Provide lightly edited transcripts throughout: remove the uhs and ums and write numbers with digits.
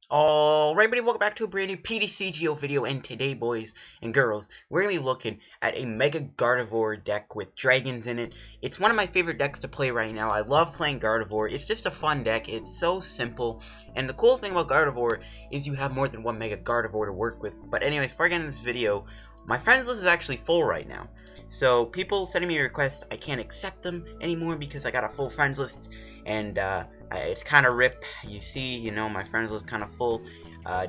Alright, everybody, welcome back to a brand new PTCGO video, and today, boys and girls, we're going to be looking at a Mega Gardevoir deck with dragons in it. It's one of my favorite decks to play right now. I love playing Gardevoir. It's just a fun deck. It's so simple, and the cool thing about Gardevoir is you have more than one Mega Gardevoir to work with. But anyways, before I get into this video, my friends list is actually full right now. So people sending me requests, I can't accept them anymore because I got a full friends list, and it's kind of rip. You see, my friends list kind of full.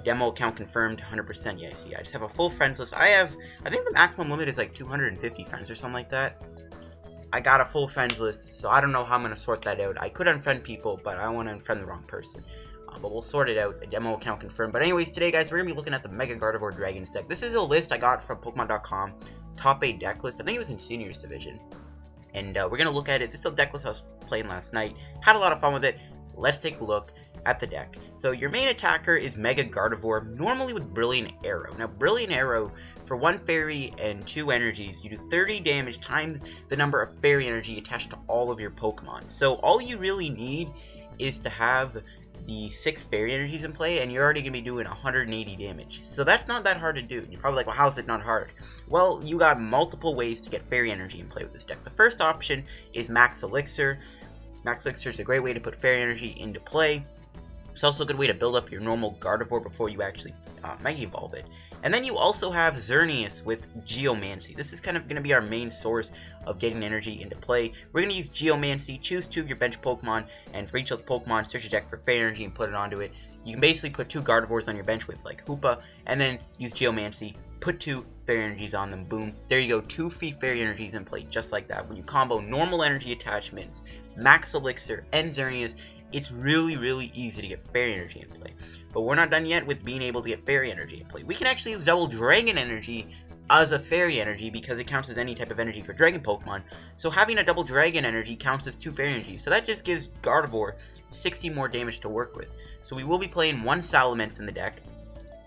Demo account confirmed 100%. Yeah, I see. I just have a full friends list. I think the maximum limit is like 250 friends or something like that. I got a full friends list, so I don't know how I'm going to sort that out. I could unfriend people, but I don't want to unfriend the wrong person. But we'll sort it out. A demo account confirmed. But anyways, today, guys, we're going to be looking at the Mega Gardevoir Dragons deck. This is a list I got from Pokemon.com. Top 8 deck list. I think it was in Seniors Division. And we're going to look at it. This is a deck list I was playing last night. Had a lot of fun with it. Let's take a look at the deck. So your main attacker is Mega Gardevoir, normally with Brilliant Arrow. Now, Brilliant Arrow, for 1 fairy and 2 energies, you do 30 damage times the number of fairy energy attached to all of your Pokemon. So all you really need is to have the 6 fairy energies in play, and you're already going to be doing 180 damage. So that's not that hard to do. You're probably like, well, how is it not hard? Well, you got multiple ways to get fairy energy in play with this deck. The first option is Max Elixir. Max Elixir is a great way to put fairy energy into play. It's also a good way to build up your normal Gardevoir before you actually Mega Evolve it. And then you also have Xerneas with Geomancy. This is kind of going to be our main source of getting energy into play. We're going to use Geomancy, choose 2 of your bench Pokemon, and for each of the Pokemon, search your deck for fairy energy and put it onto it. You can basically put 2 Gardevoirs on your bench with like Hoopa, and then use Geomancy, put 2 fairy energies on them, boom. There you go, 2 free fairy energies in play, just like that. When you combo normal energy attachments, Max Elixir, and Xerneas, it's really easy to get fairy energy in play. But we're not done yet with being able to get fairy energy in play. We can actually use double dragon energy as a fairy energy because it counts as any type of energy for dragon Pokemon. So having a double dragon energy counts as 2 fairy energies. So that just gives Gardevoir 60 more damage to work with. So we will be playing 1 Salamence in the deck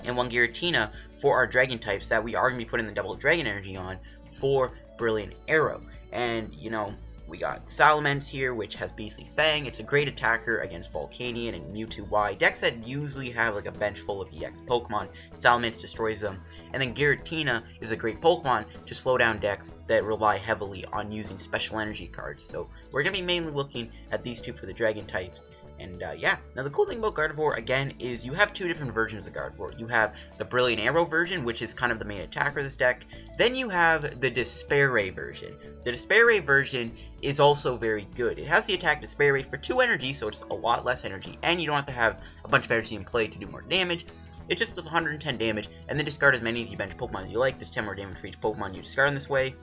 and 1 Giratina for our dragon types that we are going to be putting the double dragon energy on for Brilliant Arrow. And, we got Salamence here, which has Beastly Fang. It's a great attacker against Volcanion and Mewtwo-Y. Decks that usually have like a bench full of EX Pokemon, Salamence destroys them. And then Giratina is a great Pokemon to slow down decks that rely heavily on using special energy cards. So we're going to be mainly looking at these 2 for the dragon types. And yeah, now the cool thing about Gardevoir, again, is you have 2 different versions of Gardevoir. You have the Brilliant Arrow version, which is kind of the main attacker of this deck. Then you have the Despair Ray version. The Despair Ray version is also very good. It has the attack Despair Ray for 2 energy, so it's a lot less energy, and you don't have to have a bunch of energy in play to do more damage. It just does 110 damage, and then discard as many of your bench Pokemon as you like. Does 10 more damage for each Pokemon you discard in this way.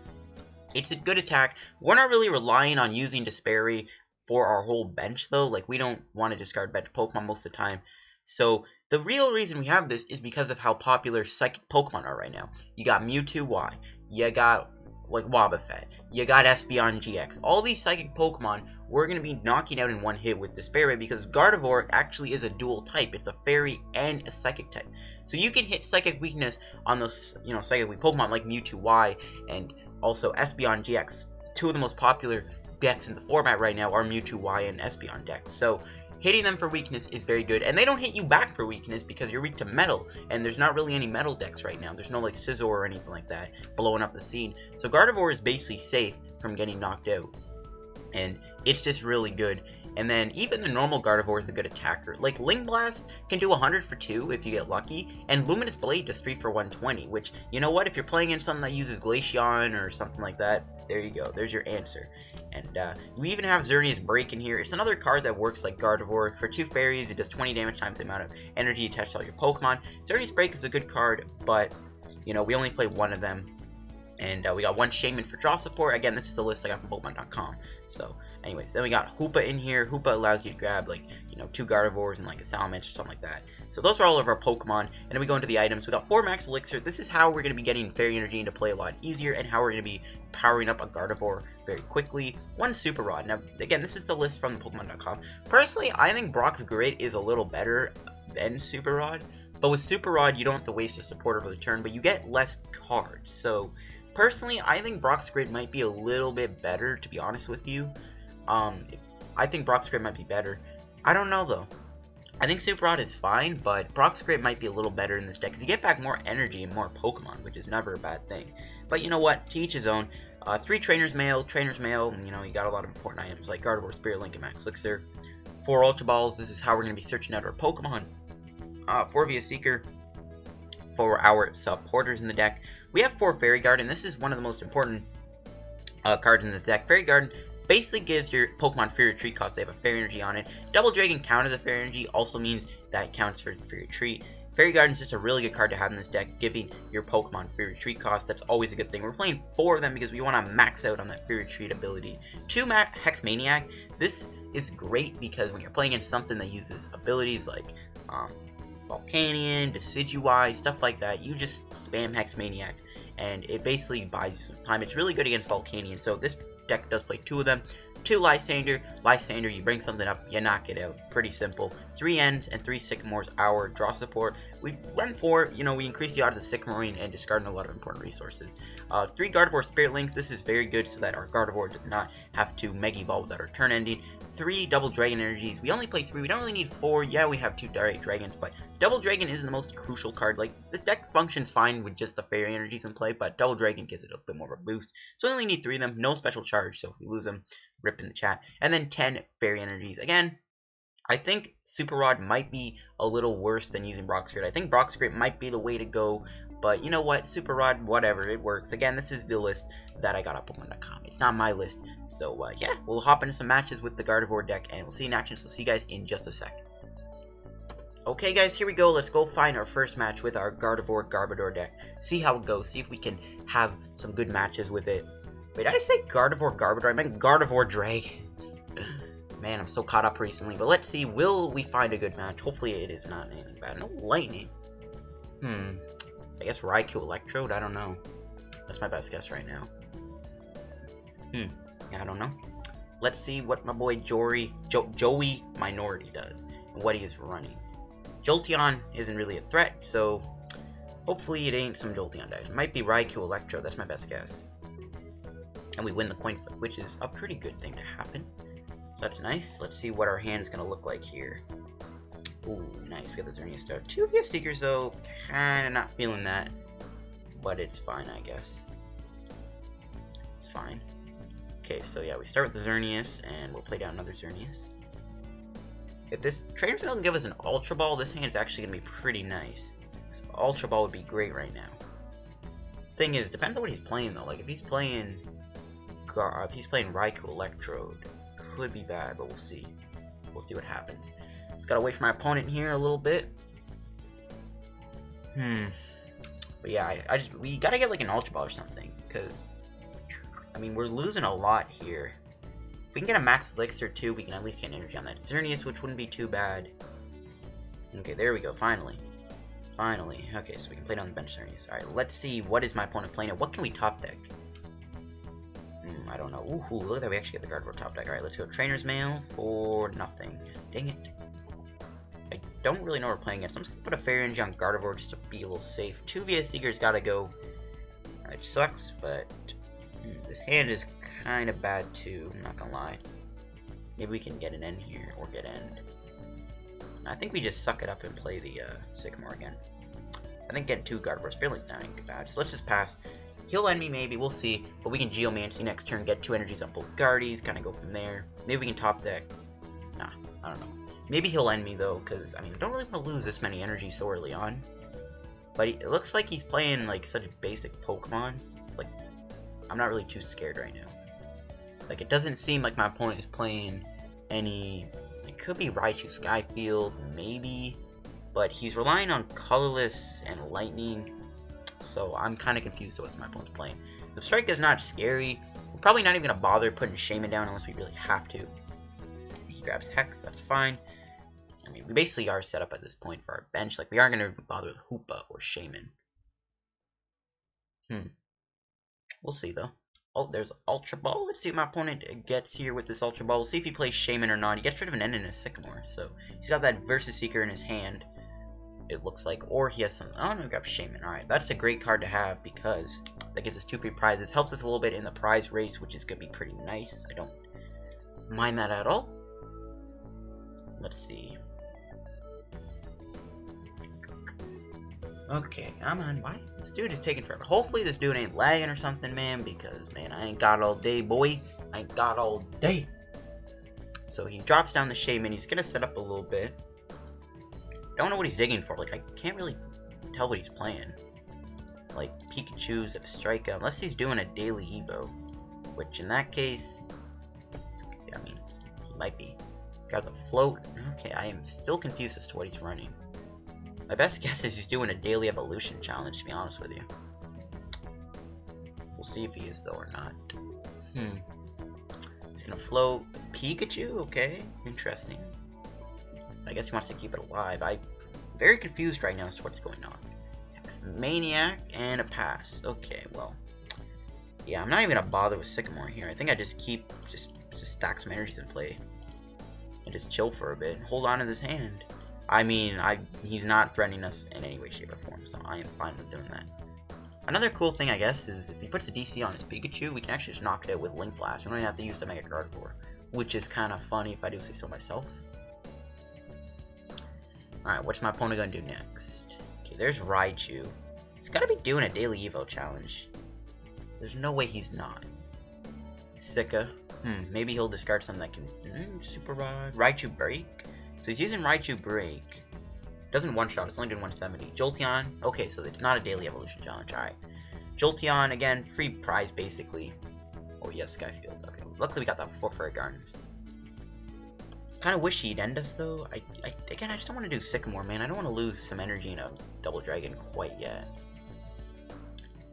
It's a good attack. We're not really relying on using Despair Ray for our whole bench, though. Like, we don't want to discard bench Pokemon most of the time. So the real reason we have this is because of how popular psychic Pokemon are right now. You got Mewtwo-Y, you got like Wobbuffet, you got Espeon GX. All these psychic Pokemon we're going to be knocking out in one hit with Despair Ray because Gardevoir actually is a dual type. It's a fairy and a psychic type. So you can hit psychic weakness on those, psychic weak Pokemon like Mewtwo-Y and also Espeon GX. 2 of the most popular decks in the format right now are Mewtwo-Y and Espeon decks. So hitting them for weakness is very good, and they don't hit you back for weakness because you're weak to metal, and there's not really any metal decks right now. There's no like Scizor or anything like that blowing up the scene. So Gardevoir is basically safe from getting knocked out, and it's just really good. And then even the normal Gardevoir is a good attacker. Like Ling Blast can do 100 for 2 if you get lucky, and Luminous Blade does 3 for 120, which, you know what, if you're playing in something that uses Glaceon or something like that, there you go, there's your answer. And we even have Xerneas Break in here. It's another card that works like Gardevoir. For 2 fairies, it does 20 damage times the amount of energy attached to all your Pokemon. Xerneas Break is a good card, but, we only play 1 of them. And we got 1 Shaymin for draw support. Again, this is the list I got from Pokemon.com. So, anyways, then we got Hoopa in here. Hoopa allows you to grab, 2 Gardevoirs and, a Salamence or something like that. So those are all of our Pokemon. And then we go into the items. We got 4 Max Elixir. This is how we're going to be getting Fairy Energy into play a lot easier, and how we're going to be powering up a Gardevoir very quickly. 1 Super Rod. Now, again, this is the list from Pokemon.com. Personally, I think Brock's Grit is a little better than Super Rod. But with Super Rod, you don't have to waste a support over the turn, but you get less cards. So personally, I think Brock's Grid might be a little bit better, to be honest with you. I think Brock's Grid might be better. I don't know, though. I think Super Rod is fine, but Brock's Grip might be a little better in this deck because you get back more energy and more Pokemon, which is never a bad thing. But you know what? To each his own. 3 Trainer's Mail, you know, you got a lot of important items like Gardevoir, Spirit Link, and Max Elixir. 4 Ultra Balls, this is how we're going to be searching out our Pokemon. 4 via Seeker for our supporters in the deck. We have 4 Fairy Guard, and this is one of the most important cards in this deck. Fairy Guard basically gives your Pokemon free retreat cost. They have a Fairy Energy on it. Double Dragon count as a Fairy Energy also means that it counts for free retreat. Fairy Guard is just a really good card to have in this deck, giving your Pokemon free retreat cost. That's always a good thing. We're playing 4 of them because we want to max out on that free retreat ability. 2 Hex Maniac. This is great because when you're playing against something that uses abilities like Volcanion, Decidueye, stuff like that, you just spam Hex Maniac and it basically buys you some time. It's really good against Volcanion, so this deck does play 2 of them. 2 Lysandre, you bring something up, you knock it out. Pretty simple. 3 Ends and 3 Sycamores AOR draw support. We run 4, you know, we increase the odds of Sycamoring and discarding a lot of important resources. 3 Gardevoir Spirit Links, this is very good so that our Gardevoir does not have to Mega Evolve without our turn ending. 3 Double Dragon Energies, we only play 3, we don't really need 4, yeah we have 2 Direct Dragons, but Double Dragon isn't the most crucial card. Like, this deck functions fine with just the Fairy Energies in play, but Double Dragon gives it a bit more of a boost. So we only need 3 of them, no special charge, so if we lose them, rip in the chat. And then 10 Fairy Energies. Again, I think Super Rod might be a little worse than using Brock's Grit. I think Brock's Grit might be the way to go, but you know what? Super Rod, whatever, it works. Again, this is the list that I got up on Pokemon.com. It's not my list. So, yeah, we'll hop into some matches with the Gardevoir deck, and we'll see you in action. So, see you guys in just a second. Okay, guys, here we go. Let's go find our first match with our Gardevoir deck. See how it goes. See if we can have some good matches with it. Wait, did I say Gardevoir? I meant Gardevoir Dragons. Man, I'm so caught up recently. But let's see, will we find a good match? Hopefully it is not anything bad. No lightning. I guess Raikou Electrode? I don't know. That's my best guess right now. Yeah, I don't know. Let's see what my boy Joey Minority does. And what he is running. Jolteon isn't really a threat, so hopefully it ain't some Jolteon dice. It might be Raikou Electrode. That's my best guess. And we win the coin flip, which is a pretty good thing to happen. So that's nice. Let's see what our hand is going to look like here. Ooh, nice. We got the Xerneas start. 2 via Seekers, though. Kind of not feeling that. But it's fine, I guess. It's fine. Okay, so yeah, we start with the Xerneas, and we'll play down another Xerneas. If this Trainer's Mail can give us an Ultra Ball, this hand's actually going to be pretty nice. So Ultra Ball would be great right now. Thing is, depends on what he's playing, though. Like, if he's playing Raikou Electrode, could be bad, but we'll see. We'll see what happens. Just gotta wait for my opponent here a little bit. But yeah, we gotta get like an Ultra Ball or something, because I mean we're losing a lot here. If we can get a Max Elixir too, we can at least get energy on that Xerneas, which wouldn't be too bad. Okay, there we go. Finally. Okay, so we can play down the bench Xerneas. All right, let's see what is my opponent playing. What can we top deck? I don't know. Ooh, look at that. We actually get the Gardevoir top deck. Alright, let's go. Trainer's Mail for nothing. Dang it. I don't really know what we're playing against. I'm just going to put a Fairy Energy on Gardevoir just to be a little safe. 2 via Seekers gotta go. It sucks, but this hand is kind of bad too. I'm not going to lie. Maybe we can get an end here, or get end. I think we just suck it up and play the Sycamore again. I think getting 2 Gardevoir Spirit Links now ain't bad. So let's just pass. He'll end me, maybe. We'll see. But we can Geomancy next turn, get 2 energies on both Guardies, kind of go from there. Maybe we can top deck. Nah, I don't know. Maybe he'll end me, though, because, I mean, I don't really want to lose this many energies so early on. But it looks like he's playing, like, such a basic Pokemon. Like, I'm not really too scared right now. Like, it doesn't seem like my opponent is playing any... It could be Raichu Skyfield, maybe. But he's relying on Colorless and Lightning. So I'm kind of confused as to what my opponent's playing. So Strike is not scary. We're probably not even going to bother putting Shaymin down unless we really have to. He grabs Hex, that's fine. I mean, we basically are set up at this point for our bench. Like, we aren't going to bother with Hoopa or Shaymin. We'll see, though. Oh, there's Ultra Ball. Let's see what my opponent gets here with this Ultra Ball. We'll see if he plays Shaymin or not. He gets rid of an end in his Sycamore. So he's got that Versus Seeker in his hand. It looks like, or he has some. Oh no, we got Shaymin. Alright, that's a great card to have because that gives us 2 free prizes. Helps us a little bit in the prize race, which is going to be pretty nice. I don't mind that at all. Let's see. Okay, I'm on. Why? This dude is taking forever. Hopefully this dude ain't lagging or something, man, because, man, I ain't got all day, boy. I ain't got all day. So he drops down the Shaymin. He's gonna set up a little bit. Don't know what he's digging for. Like, I can't really tell what he's playing. Like, Pikachu's at Strike Out. Unless he's doing a daily Evo. Which, in that case, I mean, he might be. Got the float. Okay, I am still confused as to what he's running. My best guess is he's doing a daily evolution challenge, to be honest with you. We'll see if he is, though, or not. He's gonna float Pikachu? Okay, interesting. I guess he wants to keep it alive. I'm very confused right now as to what's going on. Hex Maniac and a pass. Okay, well. Yeah, I'm not even gonna bother with Sycamore here. I think I just keep, just stack some energies in play. And just chill for a bit. Hold on to this hand. I mean, he's not threatening us in any way, shape, or form, so I am fine with doing that. Another cool thing, I guess, is if he puts a DC on his Pikachu, we can actually just knock it out with Link Blast. We don't even have to use the Mega Gardevoir, which is kind of funny if I do say so myself. Alright, what's my opponent gonna do next? Okay, there's Raichu. He's gotta be doing a daily Evo challenge. There's no way he's not. Sika. Maybe he'll discard something that can... Super Rod. Raichu Break. So he's using Raichu Break. Doesn't one-shot, it's only doing 170. Jolteon. Okay, so it's not a daily evolution challenge. Alright. Jolteon, again, free prize, basically. Oh, yes, Skyfield. Okay, luckily we got that before Fairy Gardens. Kind of wish he'd end us, though. Again, I just don't want to do Sycamore, man. I don't want to lose some energy in a Double Dragon quite yet.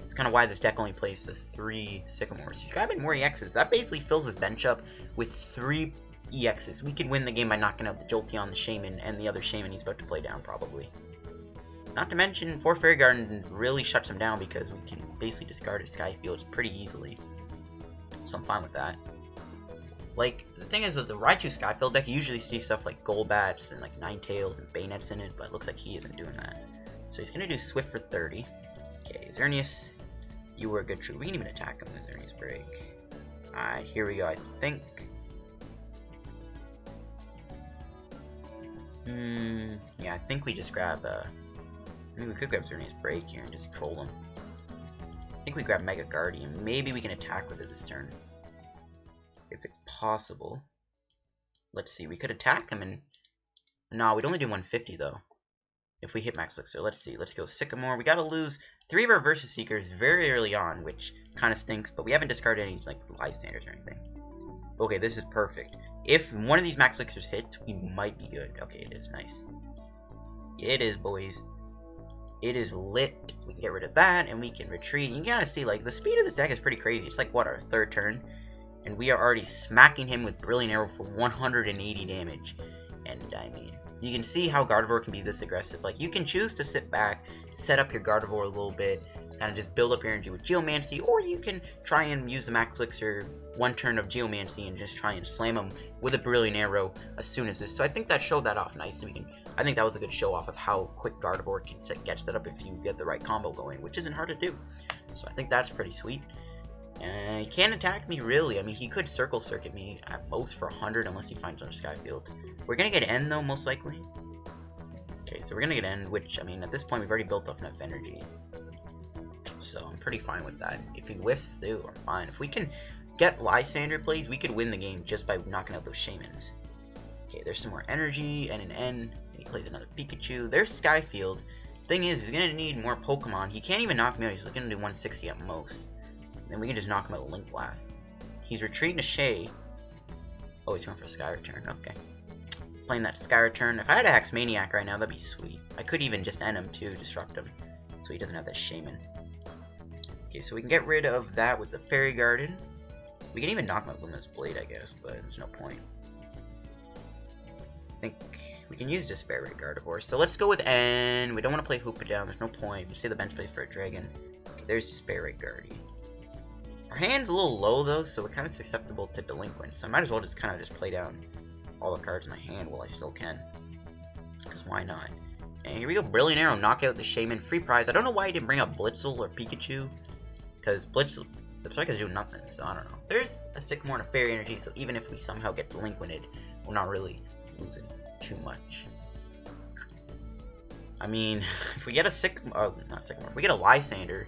It's kind of why this deck only plays the 3 Sycamores. He's grabbing more EXs. That basically fills his bench up with 3 EXs. We can win the game by knocking out the Jolteon, the Shaymin, and the other Shaymin he's about to play down, probably. Not to mention, 4 Fairy Garden really shuts him down because we can basically discard his Skyfields pretty easily. So I'm fine with that. Like, the thing is with the Raichu Skyfield deck, you usually see stuff like Golbats and like Ninetales and Bayonets in it, but it looks like he isn't doing that. So he's going to do Swift for 30. Okay, Xerneas, you were a good true. We can even attack him with Xerneas Break. Alright, here we go, I think. Yeah, I think we just grab, I mean, we could grab Xerneas Break here and just troll him. I think we grab Mega Guardian. Maybe we can attack with it this turn. If it's possible. Let's see, we could attack him and... No, we'd only do 150, though. If we hit Max Elixir. Let's see, let's go Sycamore. We gotta lose 3 of our Versus Seekers very early on, which kind of stinks, but we haven't discarded any, like, Lysandres or anything. Okay, this is perfect. If one of these Max Elixirs hits, we might be good. Okay, it is nice. It is, boys. It is lit. We can get rid of that, and we can retreat. You can kind of see, like, the speed of this deck is pretty crazy. It's like, what, our 3rd turn? And we are already smacking him with Brilliant Arrow for 180 damage. And, I mean, you can see how Gardevoir can be this aggressive. Like, you can choose to sit back, set up your Gardevoir a little bit, kind of just build up your energy with Geomancy, or you can try and use the Max Elixir 1 turn of Geomancy and just try and slam him with a Brilliant Arrow as soon as this. So I think that showed that off nicely. I think that was a good show off of how quick Gardevoir can get set up if you get the right combo going, which isn't hard to do. So I think that's pretty sweet. He can't attack me, really. I mean, he could Circle Circuit me at most for 100 unless he finds another Skyfield. We're going to get End, though, most likely. Okay, so we're going to get End, which, I mean, at this point, we've already built up enough energy. So I'm pretty fine with that. If he whiffs, too, we're fine. If we can get Lysandre plays, we could win the game just by knocking out those Shaymins. Okay, there's some more energy and an End. And he plays another Pikachu. There's Skyfield. Thing is, he's going to need more Pokemon. He can't even knock me out. He's going to do 160 at most. Then we can just knock him out with Link Blast. He's retreating to Shay. Oh, he's going for a Sky Return. Okay. Playing that Sky Return. If I had a Hex Maniac right now, that'd be sweet. I could even just end him too, disrupt him, so he doesn't have that Shaymin. Okay, so we can get rid of that with the Fairy Garden. We can even knock him out with Luminous Blade, I guess, but there's no point. I think we can use Despair Ray Gardevoir. So let's go with N. We don't want to play Hoopa down. There's no point. We save the bench space for a Dragon. Okay, there's Despair Ray Guardian. Our hand's a little low, though, so we're kind of susceptible to Delinquent. So I might as well just kind of just play down all the cards in my hand while I still can. Because why not? And here we go, Brilliant Arrow, knock out the Shaymin, free prize. I don't know why he didn't bring up Blitzel or Pikachu. Because Blitzel, Psycho's doing nothing, so I don't know. There's a Sycamore and a Fairy Energy, so even if we somehow get Delinquented, we're not really losing too much. I mean, if we get a we get a Lysandre,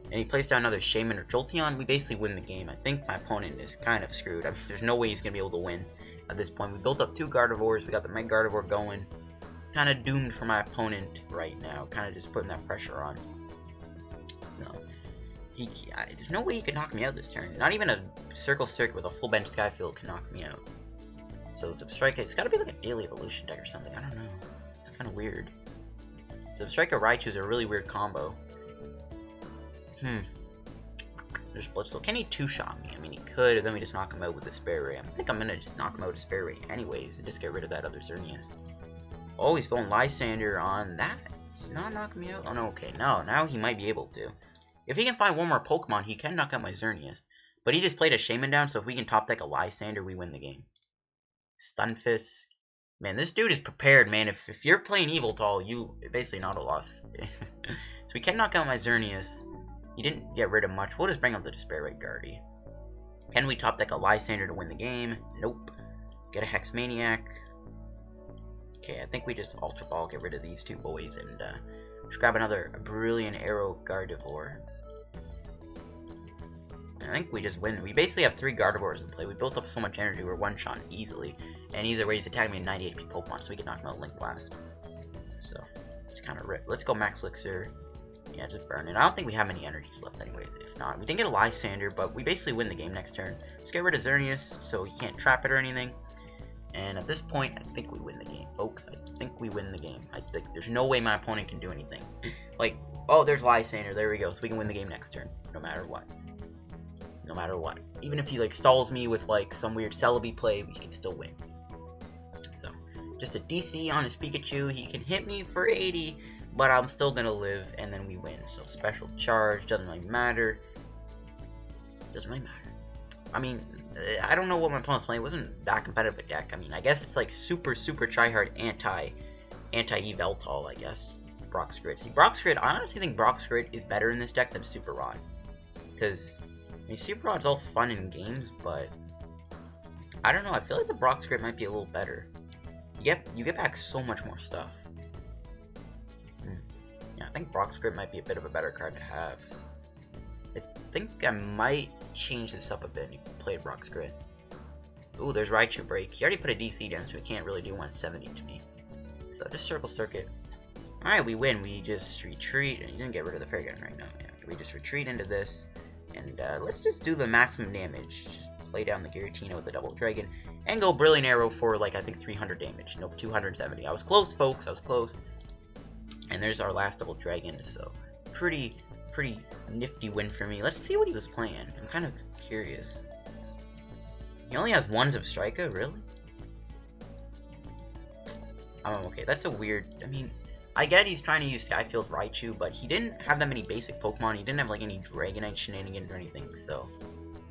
and he plays down another Shaymin or Jolteon, we basically win the game. I think my opponent is kind of screwed. There's no way he's going to be able to win at this point. We built up 2 Gardevoirs. We got the Mega Gardevoir going. It's kind of doomed for my opponent right now. Kind of just putting that pressure on. So, there's no way he could knock me out this turn. Not even a Circle Circuit with a full bench Skyfield can knock me out. So, Substrike, it's got to be like a Daily Evolution deck or something. I don't know. It's kind of weird. Substrike Raichu is a really weird combo. There's Blitzle. Can he 2-shot me? I mean, he could, and then we just knock him out with the Spare Ray. I think I'm gonna just knock him out with a Spare Ray anyways, and just get rid of that other Xerneas. Oh, he's going Lysandre on that. He's not knocking me out? Oh, no, okay. No, now he might be able to. If he can find one more Pokemon, he can knock out my Xerneas. But he just played a Shaymin down, so if we can top deck a Lysandre, we win the game. Stunfisk. Man, this dude is prepared, man. If you're playing Yveltal, you basically not a loss. So we can knock out my Xerneas. He didn't get rid of much. We'll just bring up the Despair Rate Guardy. Can we top deck a Lysandre to win the game? Nope. Get a Hex Maniac. Okay, I think we just Ultra Ball, get rid of these 2 boys, and just grab another Brilliant Arrow Gardevoir. I think we just win. We basically have 3 Gardevoirs in play. We built up so much energy, we're one-shot easily. And either way, he's attacking me in 90 HP Pokemon, so we can knock him out with Link Blast. So, it's kind of rip. Let's go Max Elixir. Yeah, just burn it. I don't think we have any energies left anyway. If not, we didn't get a Lysandre, but we basically win the game next turn. Just get rid of Xerneas, so he can't trap it or anything. And at this point, I think we win the game, folks. I think we win the game. I think there's no way my opponent can do anything. Like, oh, there's Lysandre. There we go. So we can win the game next turn, no matter what. No matter what. Even if he like stalls me with like some weird Celebi play, we can still win. So, just a DC on his Pikachu. He can hit me for 80. But I'm still gonna live, and then we win. So special charge doesn't really matter. Doesn't really matter. I mean, I don't know what my opponent's playing. It wasn't that competitive a deck. I mean, I guess it's like super tryhard anti-Yveltal, I guess. Brock's Grid. See, Brock's Grid, I honestly think Brock's Grid is better in this deck than Super Rod. Because, I mean, Super Rod's all fun in games, but I don't know. I feel like the Brock's Grid might be a little better. You get back so much more stuff. Yeah, I think Brock's Grid might be a bit of a better card to have. I think I might change this up a bit and play Brock's Grid. Ooh, there's Raichu Break. He already put a DC down, so he can't really do 170 to me. So just Circle Circuit. Alright, we win. We just retreat. And you didn't get rid of the Fairy Gun right now. Yeah, we just retreat into this. And let's just do the maximum damage. Just play down the Giratina with the Double Dragon. And go Brilliant Arrow for, like, I think 300 damage. Nope, 270. I was close, folks. I was close. And there's our last Double Dragon. So, pretty nifty win for me. Let's see what he was playing. I'm kind of curious. He only has one Substrika? Really? Okay, that's a weird... I mean, I get he's trying to use Skyfield Raichu, but he didn't have that many basic Pokemon. He didn't have, like, any Dragonite shenanigans or anything, so...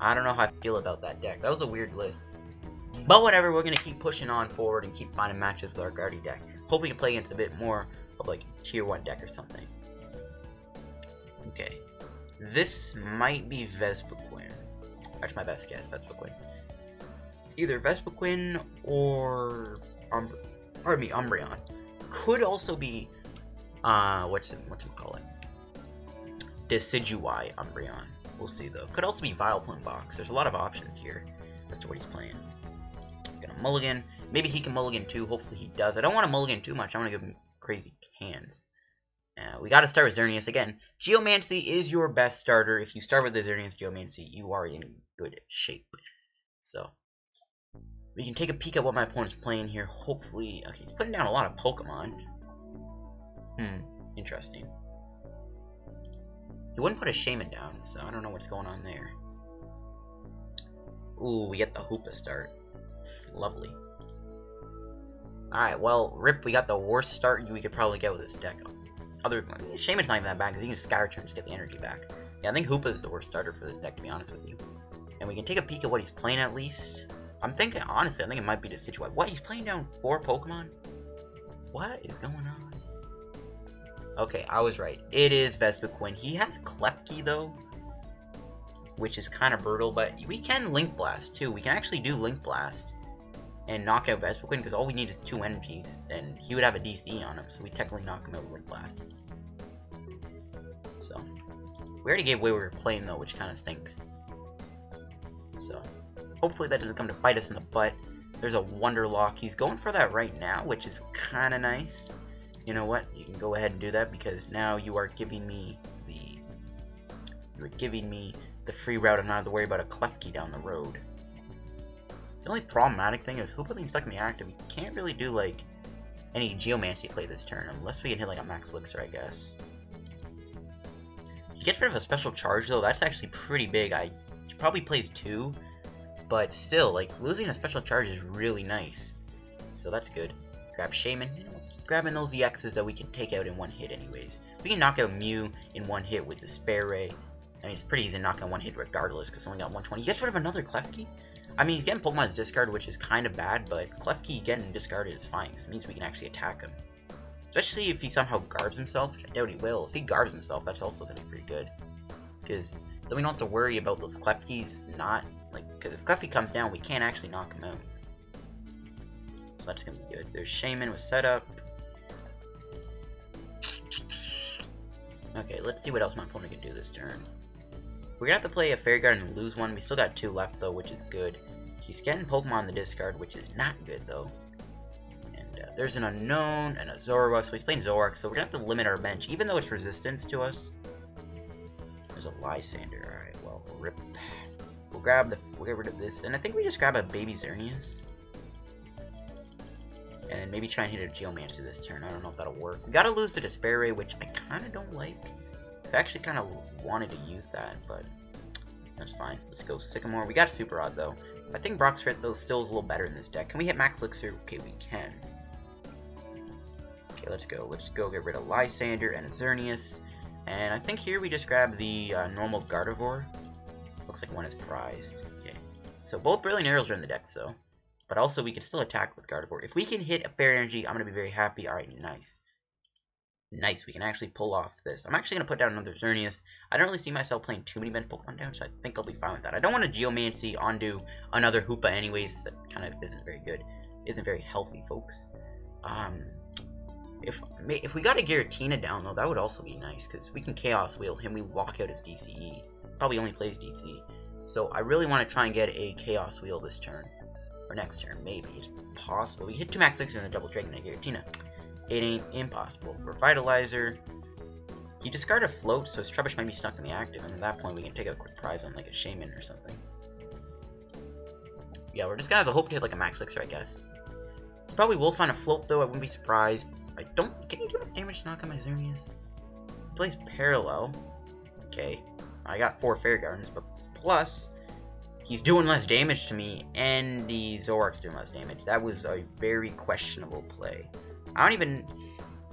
I don't know how I feel about that deck. That was a weird list. But whatever, we're going to keep pushing on forward and keep finding matches with our Guardy deck. Hope we can play against a bit more of, like, Tier 1 deck or something. Okay. This might be Vespiquen. That's my best guess, Vespiquen. Either Vespiquen or... Umbreon. Could also be... what's it call it? Decidueye Umbreon. We'll see, though. Could also be Vileplume Box. There's a lot of options here as to what he's playing. Gonna mulligan. Maybe he can mulligan too. Hopefully he does. I don't want to mulligan too much. I want to give him crazy hands. We got to start with Xerneas again. Geomancy is your best starter. If you start with the Xerneas Geomancy, you are in good shape. So, we can take a peek at what my opponent's playing here. Hopefully, okay, he's putting down a lot of Pokemon. Interesting. He wouldn't put a Shaymin down, so I don't know what's going on there. Ooh, we get the Hoopa start. Lovely. Alright, well, rip, we got the worst start we could probably get with this deck. Shaymin's not even that bad, because he can Sky Return to get the energy back. Yeah, I think Hoopa is the worst starter for this deck, to be honest with you. And we can take a peek at what he's playing at least. I'm thinking, honestly, I think it might be the Decidueye. What, he's playing down 4 Pokemon? What is going on? Okay, I was right. It is Vespiquen. He has Klefki, though, which is kind of brutal, but we can Link Blast, too. We can actually do Link Blast. and knock out Vespiquen, because all we need is 2 energies, and he would have a DC on him, so we technically knock him out with Link Blast. So, we already gave away we were playing though, which kind of stinks. So, hopefully that doesn't come to bite us in the butt. There's a Wonderlock. He's going for that right now, which is kind of nice. You know what? You can go ahead and do that, because now you are giving me the free route of not have to worry about a Klefki down the road. The only problematic thing is Hoopa being stuck in the active. We can't really do like any Geomancy play this turn unless we can hit like a Max Elixir, I guess. He gets rid of a special charge though. That's actually pretty big. He probably plays 2, but still, like losing a special charge is really nice. So that's good. Grab Shaymin. You know, keep grabbing those EXs that we can take out in 1 hit anyways. We can knock out Mew in 1 hit with the Spare Ray. I mean, it's pretty easy to knock out 1 hit regardless, because it's only got 120. He gets rid of another Klefki? I mean, he's getting Pokemon's discard, which is kind of bad, but Klefki getting discarded is fine, because it means we can actually attack him. Especially if he somehow garbs himself, which I doubt he will. If he garbs himself, that's also going to be pretty good. Because then we don't have to worry about those Klefkis not, like, because if Klefki comes down, we can't actually knock him out. So that's going to be good. There's Shaymin with setup. Okay, let's see what else my opponent can do this turn. We're going to have to play a Fairy Garden and lose 1. We still got 2 left, though, which is good. He's getting Pokemon in the discard, which is not good, though. And there's an Unknown and a Zoroark, so he's playing Zoroark, so we're going to have to limit our bench, even though it's resistance to us. There's a Lysandre. Alright, well, rip. We'll get rid of this, and I think we just grab a baby Xerneas. And maybe try and hit a Geomancer this turn. I don't know if that'll work. We gotta lose the Despair Ray, which I kind of don't like. I actually kind of wanted to use that, but that's fine. Let's go Sycamore. We got a Super Rod, though. I think Brock's Fit, though, still is a little better in this deck. Can we hit Max Elixir? Okay, we can. Okay, let's go. Let's go get rid of Lysandre and a Xerneas. And I think here we just grab the normal Gardevoir. Looks like one is prized. Okay. So both Brilliant Arrows are in the deck, so. But also, we can still attack with Gardevoir. If we can hit a Fairy Energy, I'm going to be very happy. Alright, nice. Nice, we can actually pull off this. I'm actually going to put down another Xerneas. I don't really see myself playing too many bench Pokemon down, so I think I'll be fine with that. I don't want to Geomancy onto another Hoopa anyways. That kind of isn't very good. Isn't very healthy, folks. If we got a Giratina down, though, that would also be nice, because we can Chaos Wheel him. We lock out his DCE. Probably only plays DC. So I really want to try and get a Chaos Wheel this turn. Or next turn, maybe. It's possible. We hit 2 Max Elixir and a Double Dragon and a Giratina. It ain't impossible. Revitalizer. He discarded a Float, so his Trubbish might be stuck in the active, and at that point we can take a quick prize on like a Shaymin or something. Yeah, we're just gonna have to hope to hit like a Max Elixir, I guess. Probably will find a Float though, I wouldn't be surprised. Can you do enough damage to knock out my Xerneas? He plays Parallel. Okay. I got 4 Fairy Gardens, but plus he's doing less damage to me, and the Zoroark's doing less damage. That was a very questionable play. I don't even,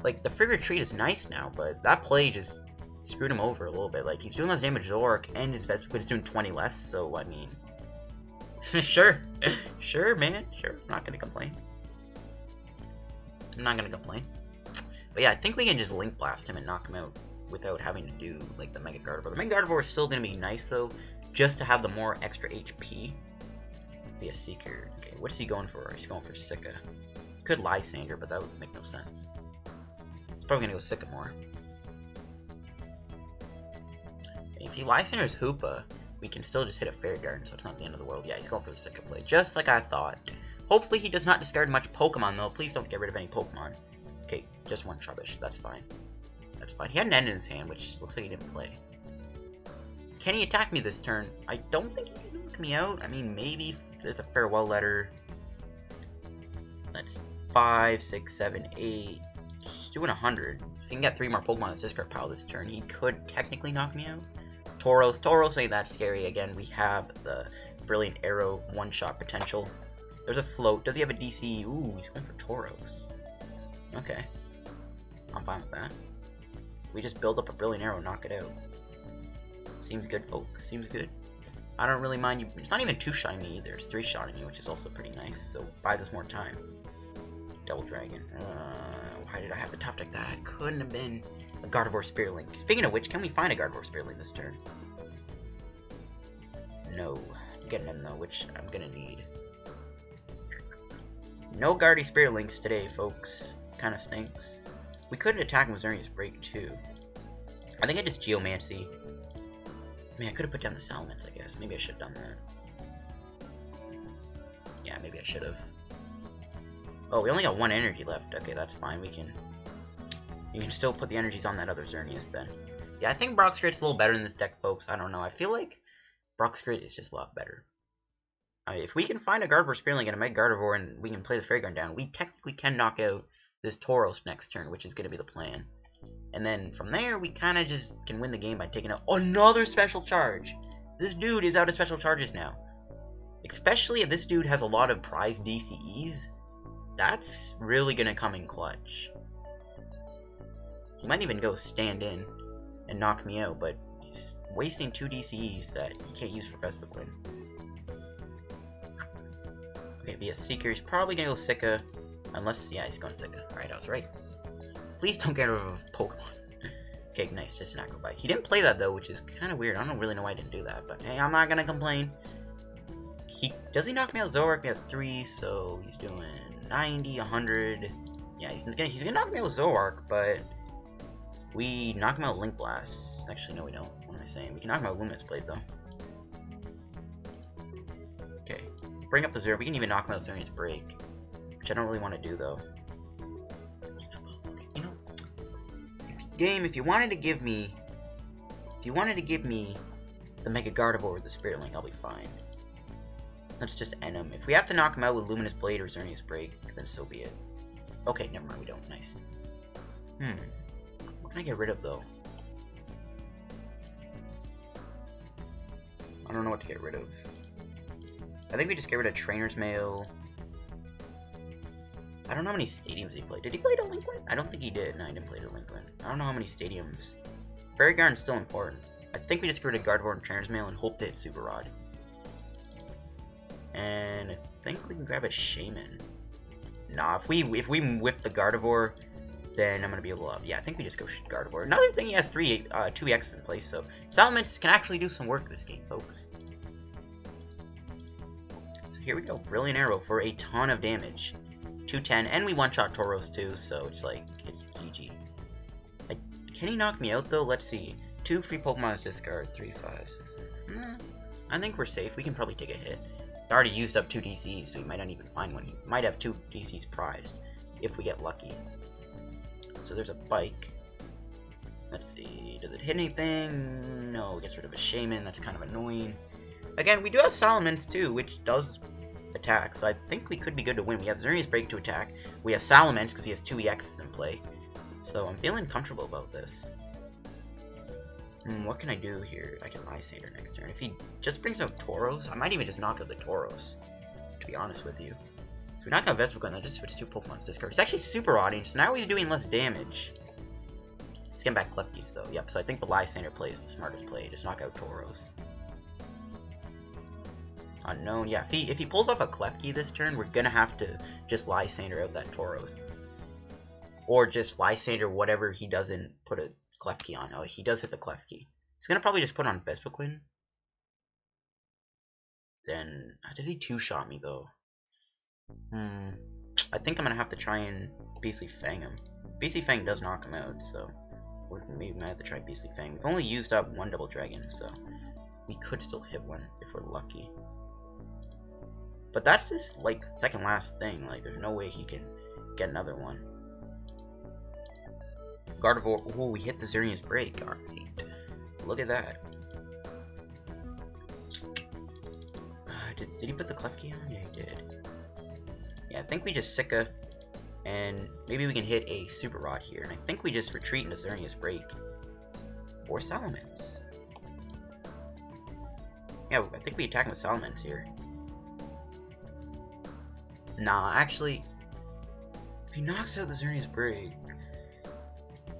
like, the Free Retreat is nice now, but that play just screwed him over a little bit. Like, he's doing less damage to Zoroark, and his Vespiquen is doing 20 less, so, I mean, sure, sure, man, sure, I'm not gonna complain. I'm not gonna complain. But yeah, I think we can just Link Blast him and knock him out without having to do, like, the Mega Gardevoir. The Mega Gardevoir is still gonna be nice, though, just to have the more extra HP. Be a Seeker. Okay, what's he going for? He's going for Sika. Could Lysandre, but that would make no sense. He's probably gonna go Sycamore. If he Lysandre's Hoopa, we can still just hit a Fairy Garden, so it's not the end of the world. Yeah, he's going for the Sika play, just like I thought. Hopefully he does not discard much Pokemon, though. Please don't get rid of any Pokemon. Okay, just 1 Trubbish. That's fine. That's fine. He had an End in his hand, which looks like he didn't play. Can he attack me this turn? I don't think he can knock me out. I mean, maybe if there's a Farewell Letter. That's 5, 6, 7, 8. He's doing 100. If he can get 3 more Pokemon in his discard pile this turn, he could technically knock me out. Tauros ain't that scary. Again, we have the Brilliant Arrow one-shot potential. There's a Float. Does he have a DC? Ooh, he's going for Tauros. Okay. I'm fine with that. We just build up a Brilliant Arrow, knock it out. Seems good, folks. Seems good. I don't really mind you. It's not even 2-shotting me either. It's 3-shotting me, which is also pretty nice. So buys us more time. Double Dragon. Why did I have to top deck that? Couldn't have been a Gardevoir Spirit Link. Speaking of which, can we find a Gardevoir Spirit Link this turn? No. I'm getting in though, which I'm gonna need. No Guardy Spirit Links today, folks. Kinda stinks. We could attack with Xerneas Break too. I think I just Geomancy. I mean, I could have put down the Salamence, I guess. Maybe I should have done that. Yeah, maybe I should have. Oh, we only got 1 energy left. Okay, that's fine. You can still put the energies on that other Xerneas then. Yeah, I think Brock's Grit's a little better in this deck, folks. I don't know. I feel like Brock's Grit is just a lot better. If we can find a Gardevoir Spirit Link and a Mega Gardevoir and we can play the Fairy Garden down, we technically can knock out this Tauros next turn, which is going to be the plan. And then from there, we kind of just can win the game by taking out another special charge. This dude is out of special charges now. Especially if this dude has a lot of prized DCEs. That's really going to come in clutch. He might even go stand in and knock me out, but he's wasting 2 DCEs that he can't use for Vespiquen. Okay, via Seeker, he's probably going to go Sika. Unless, yeah, he's going Sika. Alright, I was right. Please don't get rid of Pokemon. Okay, nice, just an Acrobite. He didn't play that though, which is kind of weird. I don't really know why I didn't do that, but hey, I'm not going to complain. Does he knock me out Zoroark at 3, so he's doing 90, 100. Yeah, he's gonna knock me out Zoroark, but we knock him out Link Blast. Actually, no, we don't. What am I saying? We can knock him out Luminous Blade, though. Okay. Bring up the Zero. We can even knock him out Xerneas Break, which I don't really want to do, though. You know, if you wanted to give me the Mega Gardevoir with the Spirit Link, I'll be fine. Let's just end him. If we have to knock him out with Luminous Blade or Xerneas Break, then so be it. Okay, never mind, we don't. Nice. What can I get rid of, though? I don't know what to get rid of. I think we just get rid of Trainer's Mail. I don't know how many stadiums he played. Did he play Delinquent? I don't think he did. No, he didn't play Delinquent. I don't know how many stadiums. Fairy Garden's still important. I think we just get rid of Gardevoir and Trainer's Mail and hope to hit Super Rod. And I think we can grab a Shaymin. Nah, if we whip the Gardevoir, then I'm gonna be able to. Yeah, I think we just go Gardevoir. Another thing, he has 2 EXs in place, so Salamence can actually do some work this game, folks. So here we go, Brilliant Arrow for a ton of damage, 210, and we one-shot Tauros too, so it's like it's GG. Like, can he knock me out though? Let's see. 2 free Pokemon discard, 3, 5, 6. I think we're safe. We can probably take a hit. I already used up 2 DCs, so he might not even find one. He might have 2 DCs prized, if we get lucky. So there's a Bike. Let's see, does it hit anything? No, it gets rid of a Shaymin, that's kind of annoying. Again, we do have Salamence too, which does attack, so I think we could be good to win. We have Xerneas Break to attack. We have Salamence, because he has 2 EXs in play. So I'm feeling comfortable about this. What can I do here? I can Lysandre next turn. If he just brings out Tauros, I might even just knock out the Tauros, to be honest with you. If we knock out Vespiquen, that just switch 2 Pokemon's discard. It's actually super rodding, so now he's doing less damage. He's getting back Klefkis though. Yep, so I think the Lysandre play is the smartest play. Just knock out Tauros. Unknown. Yeah, if he pulls off a Klefki this turn, we're gonna have to just Lysandre out that Tauros. Or just Lysandre whatever he doesn't put a Klefki on. Oh, he does hit the Klefki. He's gonna probably just put on Vespiquen. Then, does he 2-shot me though? I think I'm gonna have to try and Beastly Fang him. Beastly Fang does knock him out, so we might have to try Beastly Fang. We've only used up 1 Double Dragon, so we could still hit one if we're lucky. But that's his like second last thing. Like, there's no way he can get another one. Gardevoir. Oh, we hit the Xerneas Break. Alright. Look at that. Did he put the Klefki on? Yeah, he did. Yeah, I think we just Sika, and maybe we can hit a Super Rod here. And I think we just retreat into Xerneas Break. Or Salamence. Yeah, I think we attack him with Salamence here. Nah, actually, if he knocks out the Xerneas Break...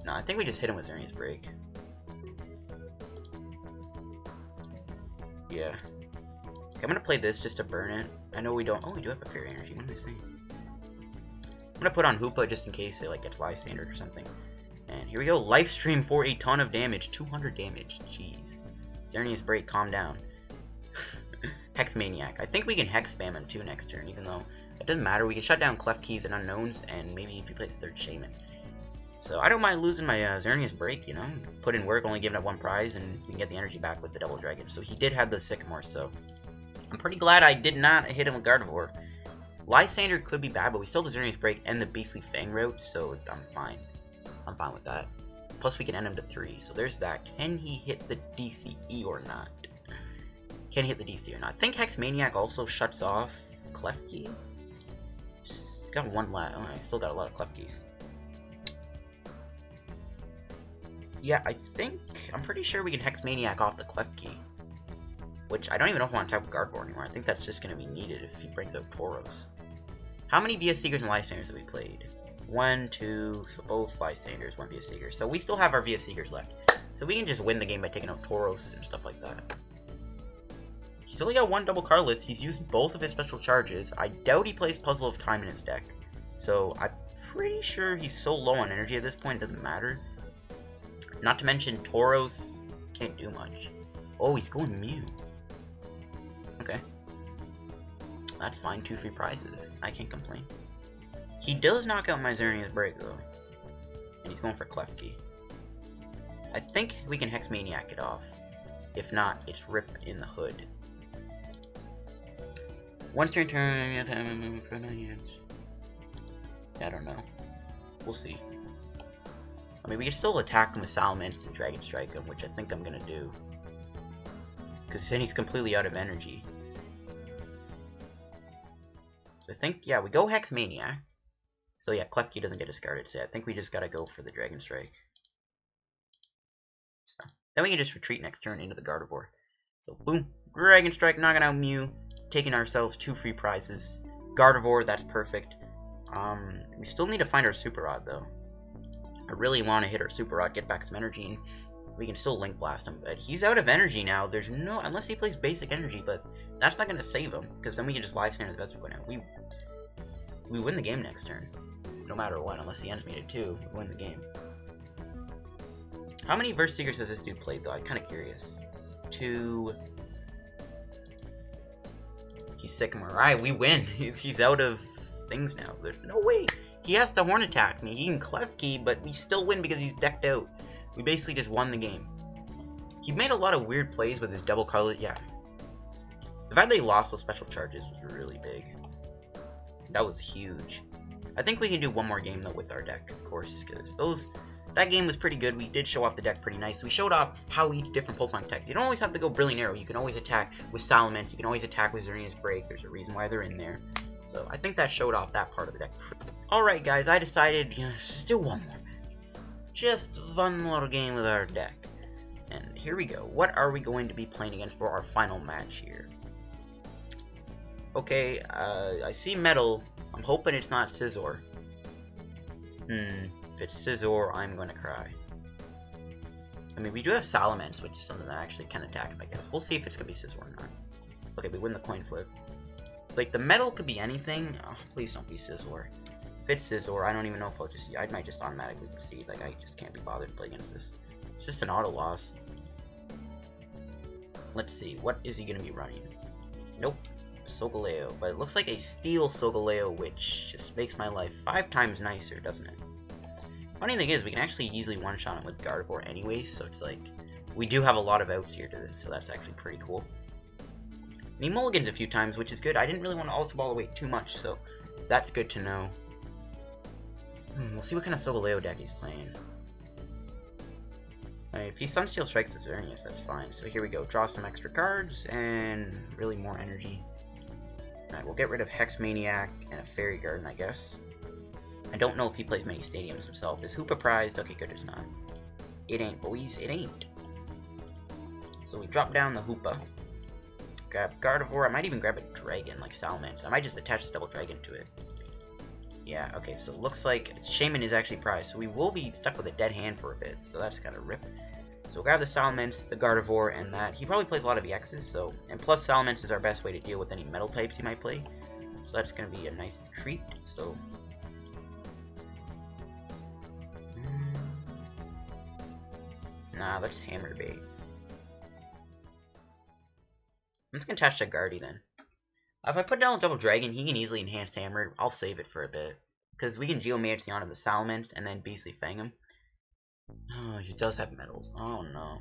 Nah, I think we just hit him with Xerneas Break. Yeah. Okay, I'm gonna play this just to burn it. I know we don't... Oh, we do have a Fairy Energy. What am I saying? I'm gonna put on Hoopa just in case it like gets Lysandre or something. And here we go. Life Stream for a ton of damage. 200 damage. Jeez. Xerneas Break, calm down. Hex Maniac. I think we can Hex spam him too next turn, even though it doesn't matter. We can shut down Clef Keys and Unknowns, and maybe if he plays third Shaymin. So I don't mind losing my Xerneas Break, you know? Put in work, only giving up one prize, and we can get the energy back with the Double Dragon. So he did have the Sycamore, so I'm pretty glad I did not hit him with Gardevoir. Lysandre could be bad, but we still have the Xerneas Break and the Beastly Fang route, so I'm fine. I'm fine with that. Plus we can end him to 3, so there's that. Can he hit the DCE or not? Can he hit the DC or not? I think Hex Maniac also shuts off Clef Key. He's got one left. Oh, I still got a lot of Clef Keys. Yeah, I'm pretty sure we can Hex Maniac off the Clef Key. Which, I don't even know if I want to attack with Gardevoir anymore. I think that's just going to be needed if he brings out Tauros. How many VS Seekers and Lysandres have we played? 1, 2, so both Lysandres, 1 VS Seeker. So we still have our VS Seekers left. So we can just win the game by taking out Tauros and stuff like that. He's only got 1 double card list. He's used both of his special charges. I doubt he plays Puzzle of Time in his deck. So I'm pretty sure he's so low on energy at this point, it doesn't matter. Not to mention, Tauros can't do much. Oh, he's going Mew. Okay. That's fine, 2 free prizes. I can't complain. He does knock out my Xerneas Break, though. And he's going for Clef Key. I think we can Hex Maniac it off. If not, it's Rip in the Hood. Once turn, I don't know. We'll see. I mean, we can still attack him with Salamence and Dragon Strike him, which I think I'm gonna do. Because then he's completely out of energy. So I think, yeah, we go Hex Maniac. So yeah, Clef Key doesn't get discarded, so yeah, I think we just gotta go for the Dragon Strike. So, then we can just retreat next turn into the Gardevoir. So boom, Dragon Strike, knocking out Mew, taking ourselves 2 free prizes. Gardevoir, that's perfect. We still need to find our Super Rod, though. I really want to hit our Super Rod, get back some energy, and we can still Link Blast him. But he's out of energy now. There's no... Unless he plays basic energy, but that's not going to save him. Because then we can just live stand as best we go now. We win the game next turn. No matter what. Unless he ends me to 2, we win the game. How many Verse Seekers has this dude played, though? I'm kind of curious. 2... He's Sycamore. Alright, we win. He's out of things now. There's no way. He has to Horn Attack me. He can Clef Key, but we still win because he's decked out. We basically just won the game. He made a lot of weird plays with his double color. Yeah. The fact that he lost those special charges was really big. That was huge. I think we can do one more game, though, with our deck, of course, because that game was pretty good. We did show off the deck pretty nice. We showed off how each different Pokemon attacks. You don't always have to go Brilliant Arrow. You can always attack with Salamence. You can always attack with Xerneas Break. There's a reason why they're in there. So I think that showed off that part of the deck. Alright, guys, I decided, let's do one more match. Just one little game with our deck. And here we go. What are we going to be playing against for our final match here? Okay, I see Metal. I'm hoping it's not Scizor. If it's Scizor, I'm going to cry. I mean, we do have Salamence, which is something that actually can attack him, I guess. We'll see if it's going to be Scizor or not. Okay, we win the coin flip. Like, the Metal could be anything. Oh, please don't be Scizor. If it's Scizor, I don't even know if I'll just... I might just automatically proceed. Like, I just can't be bothered to play against this. It's just an auto loss. Let's see. What is he going to be running? Nope. Solgaleo. But it looks like a Steel Solgaleo, which just makes my life 5 times nicer, doesn't it? Funny thing is, we can actually easily one-shot him with Gardevoir anyway, so it's like... We do have a lot of outs here to this, so that's actually pretty cool. And he mulligans a few times, which is good. I didn't really want to Ultra Ball away too much, so that's good to know. We'll see what kind of Solgaleo deck he's playing. If he Sunsteel strikes the Xerneas, that's fine. So here we go. Draw some extra cards, and really more energy. Alright, we'll get rid of Hex Maniac and a Fairy Garden, I guess. I don't know if he plays many stadiums himself. Is Hoopa prized? Okay, good, it's not. It ain't, boys. It ain't. So we drop down the Hoopa. Grab Gardevoir. I might even grab a Dragon, like Salamence. I might just attach the Double Dragon to it. Yeah, okay, so it looks like Shaymin is actually prized, so we will be stuck with a dead hand for a bit, so that's kind of rip. So we'll grab the Salamence, the Gardevoir, and that. He probably plays a lot of EXs, so... And plus Salamence is our best way to deal with any metal types he might play. So that's going to be a nice treat, so... Nah, that's Hammer Bait. I'm just gonna attach to Guardy then. If I put down a double dragon, he can easily enhance hammer. I'll save it for a bit. Because we can Geomancy onto the Salamence and then Beastly Fang him. Oh, he does have metals. Oh no.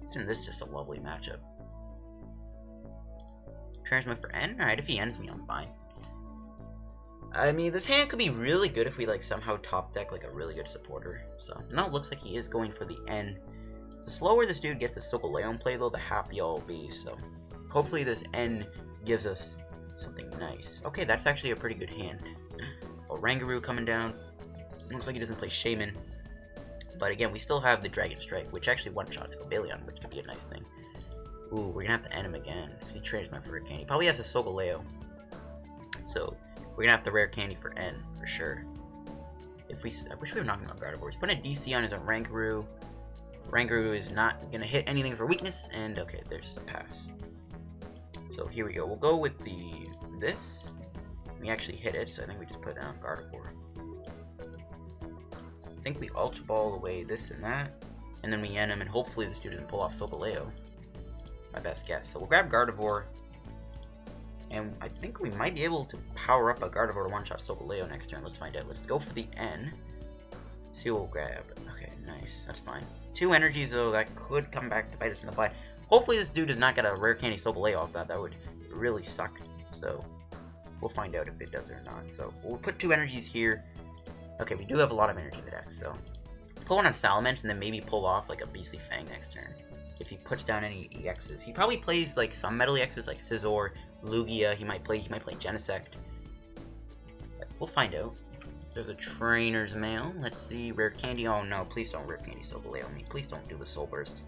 Isn't this just a lovely matchup? Transmit for N? Alright, if he ends me, I'm fine. I mean, this hand could be really good if we like somehow top deck like a really good supporter. So, no, it looks like he is going for the N. The slower this dude gets the Solgaleo in play though, the happier I'll be, so hopefully this N gives us something nice. Okay, that's actually a pretty good hand. Oh, Rangaroo coming down. Looks like he doesn't play Shaymin. But again, we still have the Dragon Strike, which actually one-shots Cobalion, which could be a nice thing. Ooh, we're gonna have to end him again, because he trains my Rare Candy. Probably has a Solgaleo. So, we're gonna have the Rare Candy for N, for sure. I wish we were knocking out Gardevoir. He's putting a DC on his own Rangaroo. Rangaroo is not gonna hit anything for weakness, and okay, there's a pass. So here we go. We'll go with this. We actually hit it, so I think we just put down Gardevoir. I think we Ultra Ball away this and that, and then we end him, and hopefully this dude doesn't pull off Solgaleo. My best guess. So we'll grab Gardevoir, and I think we might be able to power up a Gardevoir to one-shot Solgaleo next turn. Let's find out. Let's go for the N. See what we'll grab. Okay, nice. That's fine. 2 energies, though, that could come back to bite us in the butt. Hopefully this dude does not get a Rare Candy Solgaleo off that. That would really suck. So, we'll find out if it does or not. So, we'll put 2 energies here. Okay, we do have a lot of energy in the deck, so pull one on Salamence and then maybe pull off like a Beastly Fang next turn. If he puts down any EXs. He probably plays like some metal EXs like Scizor, Lugia, he might play Genesect. But we'll find out. There's a Trainer's Mail. Let's see. Rare Candy. Oh no, please don't Rare Candy Solgaleo me. Please don't do the Soul Burst.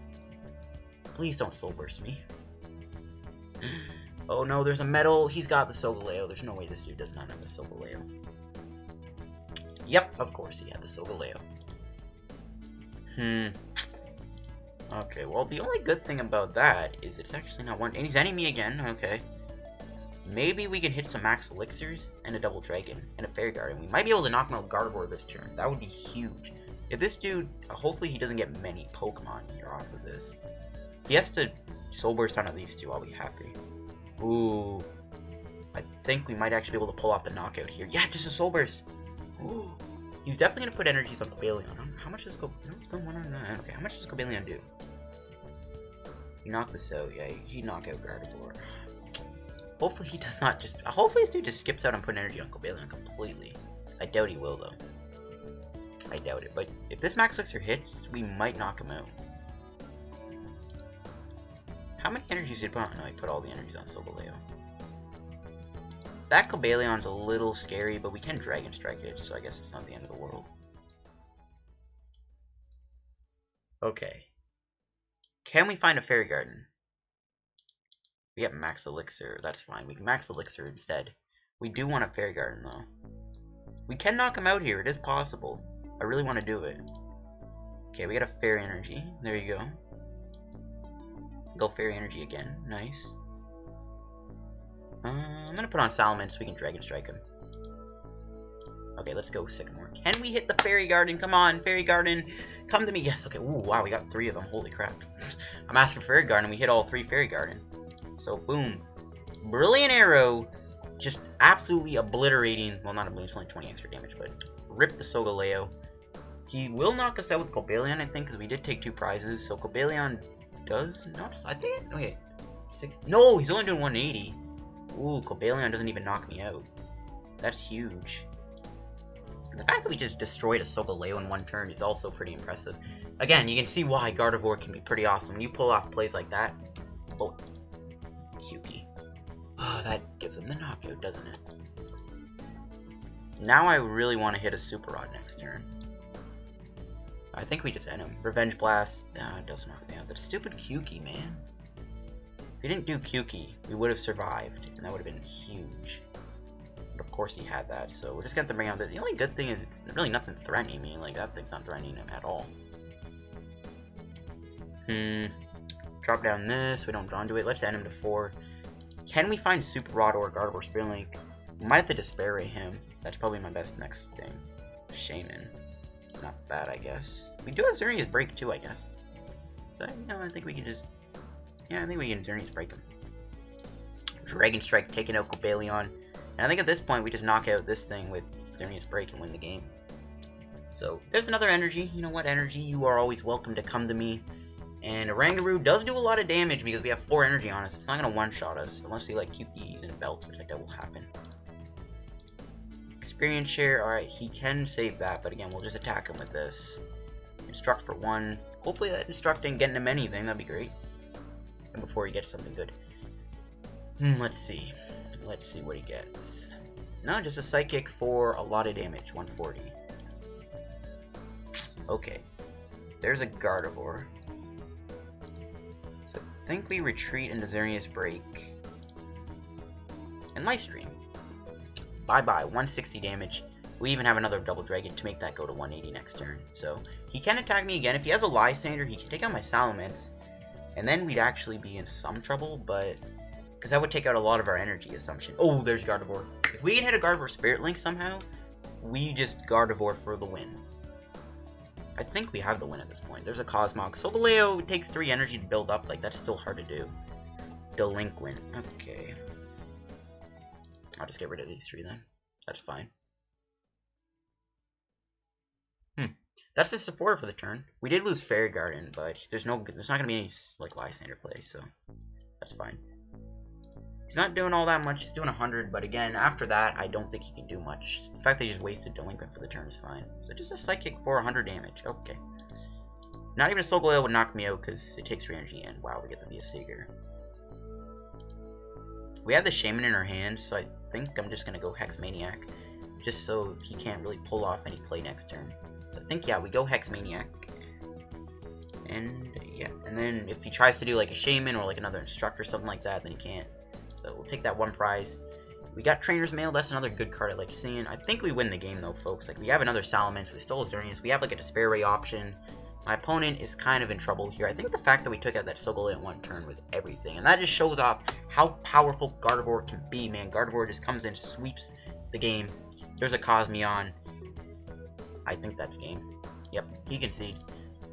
Please don't Soul Burst me. Oh no, there's a metal. He's got the Solgaleo. There's no way this dude does not have the Solgaleo. Yep, of course he had the Solgaleo. Okay, well, the only good thing about that is it's actually not one. And he's ending me again. Okay. Maybe we can hit some Max Elixirs and a Double Dragon and a Fairy Garden. We might be able to knock him out Gardevoir this turn. That would be huge. If this dude, hopefully he doesn't get many Pokemon here off of this. If he has to Soul Burst on at least 2, I'll be happy. Ooh. I think we might actually be able to pull off the knockout here. Yeah, just a Soul Burst. Ooh. He's definitely going to put energies on Cobalion. How much does Cobalion? Okay, how much does Cobalion do? He knocked this out. Yeah, he knocked out Gardevoir. Hopefully he does not just... Hopefully this dude just skips out and put energy on Cobalion completely. I doubt he will, though. I doubt it. But if this Max Elixir hits, we might knock him out. How many energies did he put on? No, he put all the energies on Solgaleo. That Cobalion's a little scary, but we can Dragon Strike it, so I guess it's not the end of the world. Okay. Can we find a Fairy Garden? We have Max Elixir. That's fine. We can Max Elixir instead. We do want a Fairy Garden, though. We can knock him out here. It is possible. I really want to do it. Okay, we got a Fairy Energy. There you go. Go Fairy Energy again. Nice. I'm gonna put on Salamence so we can Dragon Strike him. Okay, let's go Sycamore. Can we hit the Fairy Garden? Come on, Fairy Garden. Come to me. Yes, okay. Ooh, wow, we got 3 of them. Holy crap. I'm asking for Fairy Garden. We hit all 3 Fairy Garden. So, boom. Brilliant Arrow. Just absolutely obliterating. Well, not obliterating. It's only 20 extra damage, but rip the Solgaleo. He will knock us out with Cobalion, I think, because we did take 2 prizes. So, Cobalion does not... I think... Okay. 6... No, he's only doing 180. Ooh, Cobalion doesn't even knock me out. That's huge. The fact that we just destroyed a Solgaleo in 1 turn is also pretty impressive. Again, you can see why Gardevoir can be pretty awesome. When you pull off plays like that... Oh, Kyuki. Oh, that gives him the knockout, doesn't it? Now I really want to hit a Super Rod next turn. I think we just end him. Revenge Blast. It does knock me out. That stupid Kyuki, man. If he didn't do Kyuki, we would have survived, and that would have been huge. But of course he had that, so we're just going to bring out this. The only good thing is really nothing threatening me. Like, that thing's not threatening him at all. Drop down this. We don't draw into it. Let's end him to 4. Can we find Super Rod or Gardevoir Spring Link? We might have to Despair Ray him. That's probably my best next thing. Shaymin. Not bad, I guess. We do have Xerneas BREAK too, I guess. So, you know, I think we can just Yeah, I think we can Xerneas break him. Dragon Strike taking out Cobalion. And I think at this point we just knock out this thing with Xerneas break and win the game. So there's another energy. You know what, energy? You are always welcome to come to me. And Oranguru does do a lot of damage because we have 4 energy on us. It's not going to one-shot us unless we like QPs and belts, which I doubt will happen. Experience share, alright, he can save that, but again, we'll just attack him with this. Instruct for 1. Hopefully that Instruct ain't getting him anything, that'd be great. And before he gets something good. Let's see. Let's see what he gets. No, just a Psychic for a lot of damage, 140. Okay. There's a Gardevoir. So I think we retreat into Xerneas break. And Livestream. Bye-bye, 160 damage. We even have another Double Dragon to make that go to 180 next turn. So, he can attack me again. If he has a Lysandre, he can take out my Salamence. And then we'd actually be in some trouble, but... because that would take out a lot of our energy assumption. Oh, there's Gardevoir. If we can hit a Gardevoir Spirit Link somehow, we just Gardevoir for the win. I think we have the win at this point. There's a Cosmog. Solgaleo takes 3 energy to build up. Like, that's still hard to do. Delinquent. Okay. I'll just get rid of these 3 then. That's fine. That's the supporter for the turn. We did lose Fairy Garden, but there's not gonna be any like Lysandre play, so that's fine. He's not doing all that much. He's doing 100, but again, after that, I don't think he can do much. The fact that he just wasted Delinquent for the turn is fine. So just a Psychic for 100 damage. Okay. Not even a Solgaleo would knock me out because it takes 3 energy, and wow, we get to be a Seeker. We have the Shaymin in our hand, so I think I'm just gonna go Hex Maniac, just so he can't really pull off any play next turn. So I think, yeah, we go Hex Maniac. And, yeah, and then if he tries to do like a Shaymin or like another Instructor or something like that, then he can't. So we'll take that 1 prize. We got Trainer's Mail, that's another good card I like seeing. I think we win the game though, folks. Like, we have another Salamence, we stole a Xerneas, we have like a Despair Ray option. My opponent is kind of in trouble here. I think the fact that we took out that Solgaleo in 1 turn with everything, and that just shows off how powerful Gardevoir can be, man. Gardevoir just comes in, sweeps the game. There's a Cosmion. I think that's game. Yep, he concedes.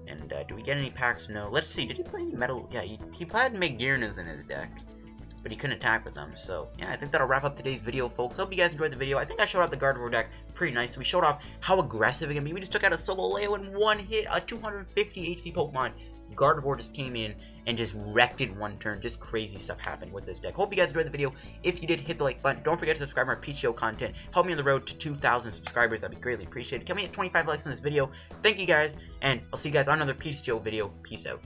And do we get any packs? No. Let's see, did he play any metal? Yeah, he had Megirnas in his deck, but he couldn't attack with them. So, yeah, I think that'll wrap up today's video, folks. Hope you guys enjoyed the video. I think I showed off the Gardevoir deck pretty nice. We showed off how aggressive it can be. We just took out a Solgaleo in 1 hit, a 250 HP Pokemon. Gardevoir just came in and just wrecked it 1 turn. Just crazy stuff happened with this deck. Hope you guys enjoyed the video. If you did, hit the like button. Don't forget to subscribe to our PTCGO content. Help me on the road to 2,000 subscribers. That'd be greatly appreciated. Can we hit 25 likes on this video? Thank you guys, and I'll see you guys on another PTCGO video. Peace out.